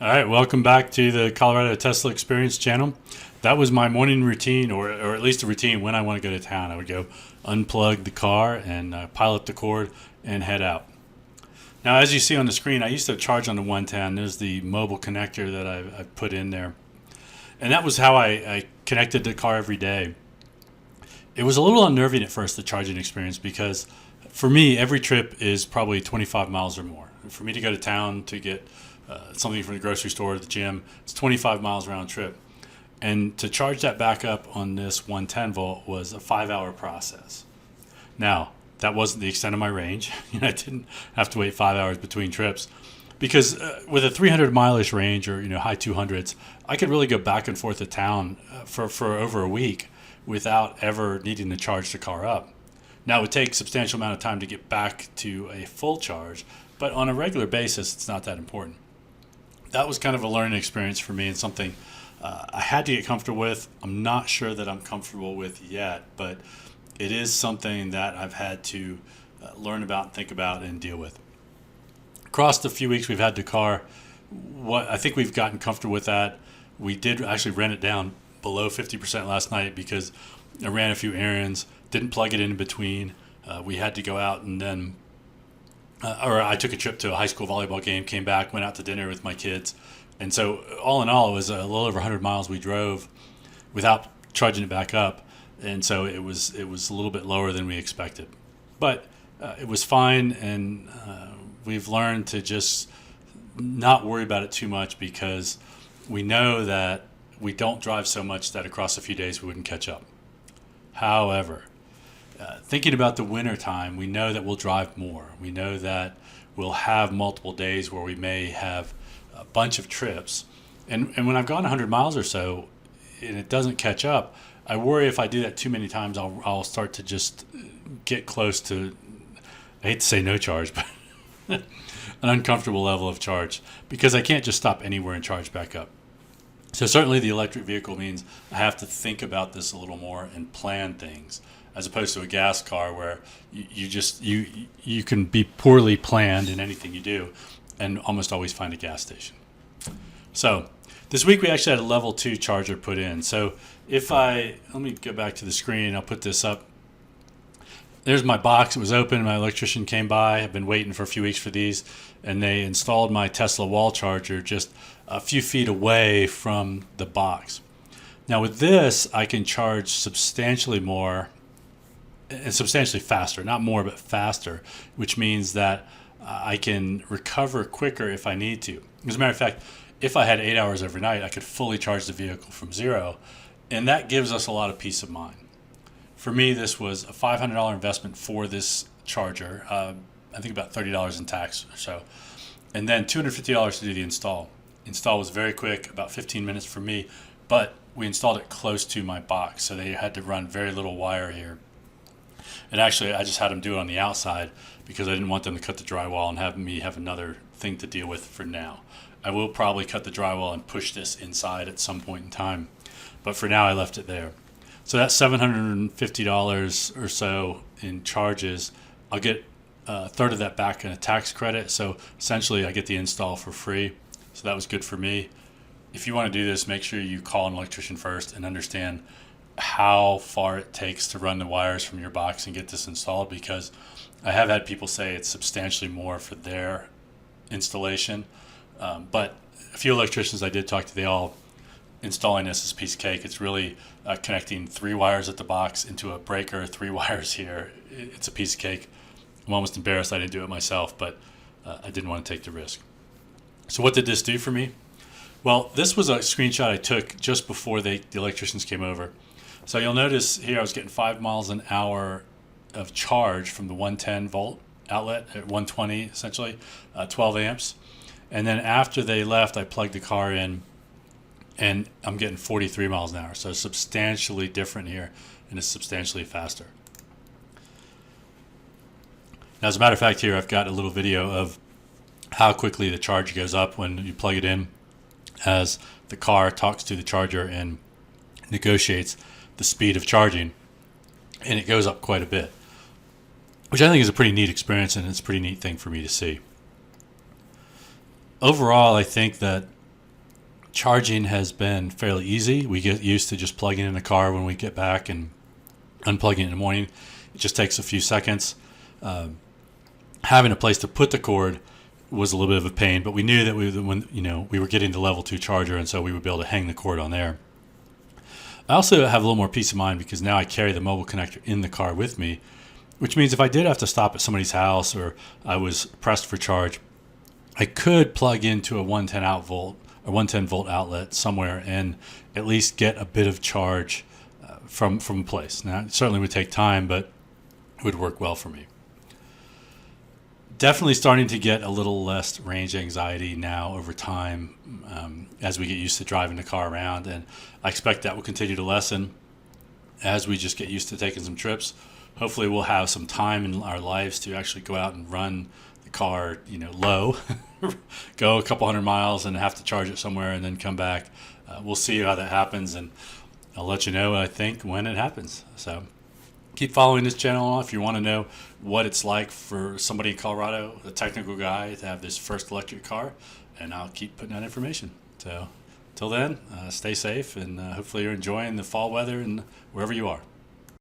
All right, welcome back to the Colorado Tesla Experience channel. That was my morning routine, or at least a routine when I want to go to town. I would go unplug the car and pile up the cord and head out. Now, as you see on the screen, I used to charge on the 110. There's the mobile connector that I've put in there. And that was how I connected the car every day. It was a little unnerving at first, the charging experience, because for me, every trip is probably 25 miles or more. For me to go to town to get something from the grocery store to the gym, it's 25 miles round trip. And to charge that back up on this 110 volt was a 5-hour process. Now, that wasn't the extent of my range. I didn't have to wait 5 hours between trips, because with a 300 mile-ish range, or high 200s, I could really go back and forth to town for over a week without ever needing to charge the car up. Now, it would take a substantial amount of time to get back to a full charge, but on a regular basis, it's not that important. That was kind of a learning experience for me, and something I had to get comfortable with. I'm not sure that I'm comfortable with yet, but it is something that I've had to learn about, and think about, and deal with. Across the few weeks we've had the car, I think we've gotten comfortable with that. We did actually rent it down below 50% last night because I ran a few errands, didn't plug it in between. We had to go out, and then or I took a trip to a high school volleyball game, came back, went out to dinner with my kids. And so all in all, it was a little over 100 miles we drove without charging it back up. And so it was a little bit lower than we expected. But it was fine, and we've learned to just not worry about it too much, because we know that we don't drive so much that across a few days we wouldn't catch up. However, thinking about the winter time, we know that we'll drive more. We know that we'll have multiple days where we may have a bunch of trips. And when I've gone 100 miles or so and it doesn't catch up, I worry if I do that too many times, I'll start to just get close to, I hate to say no charge, but an uncomfortable level of charge, because I can't just stop anywhere and charge back up. So certainly the electric vehicle means I have to think about this a little more and plan things, as opposed to a gas car where you can be poorly planned in anything you do and almost always find a gas station. So this week we actually had a level 2 charger put in. So let me go back to the screen, I'll put this up. There's my box. It was open. My electrician came by. I've been waiting for a few weeks for these, and they installed my Tesla wall charger just a few feet away from the box. Now with this, I can charge substantially more and substantially faster, not more, but faster, which means that I can recover quicker if I need to. As a matter of fact, if I had 8 hours every night, I could fully charge the vehicle from zero, and that gives us a lot of peace of mind. For me, this was a $500 investment for this charger, I think about $30 in tax or so, and then $250 to do the install. Install was very quick, about 15 minutes for me, but we installed it close to my box, so they had to run very little wire here. And actually, I just had them do it on the outside because I didn't want them to cut the drywall and have me have another thing to deal with for now. I will probably cut the drywall and push this inside at some point in time, but for now I left it there. So that's $750 or so in charges. I'll get a third of that back in a tax credit, so essentially I get the install for free. So that was good for me. If you want to do this, make sure you call an electrician first and understand how far it takes to run the wires from your box and get this installed, because I have had people say it's substantially more for their installation, but a few electricians I did talk to, they all installing this is a piece of cake. It's really connecting 3 wires at the box into a breaker, 3 wires here. It's a piece of cake. I'm almost embarrassed I didn't do it myself, but I didn't want to take the risk. So what did this do for me? Well, this was a screenshot I took just before the electricians came over. So you'll notice here I was getting 5 miles an hour of charge from the 110 volt outlet at 120, essentially, 12 amps. And then after they left, I plugged the car in, and I'm getting 43 miles an hour. So substantially different here, and it's substantially faster. Now, as a matter of fact, here I've got a little video of how quickly the charge goes up when you plug it in, as the car talks to the charger and negotiates the speed of charging, and it goes up quite a bit, which I think is a pretty neat experience, and it's a pretty neat thing for me to see. Overall, I think that charging has been fairly easy. We get used to just plugging in the car when we get back and unplugging it in the morning. It just takes a few seconds. Having a place to put the cord was a little bit of a pain, but we knew that we were getting the level 2 charger, and so we would be able to hang the cord on there. I also have a little more peace of mind because now I carry the mobile connector in the car with me, which means if I did have to stop at somebody's house or I was pressed for charge, I could plug into a 110 volt outlet somewhere and at least get a bit of charge from a place. Now, it certainly would take time, but it would work well for me. Definitely starting to get a little less range anxiety now over time as we get used to driving the car around, and I expect that will continue to lessen as we just get used to taking some trips. Hopefully we'll have some time in our lives to actually go out and run the car, low, go a couple hundred miles and have to charge it somewhere and then come back. We'll see how that happens, and I'll let you know, I think, when it happens. So keep following this channel if you want to know what it's like for somebody in Colorado, a technical guy, to have this first electric car, and I'll keep putting out information. So till then, stay safe, and hopefully you're enjoying the fall weather and wherever you are.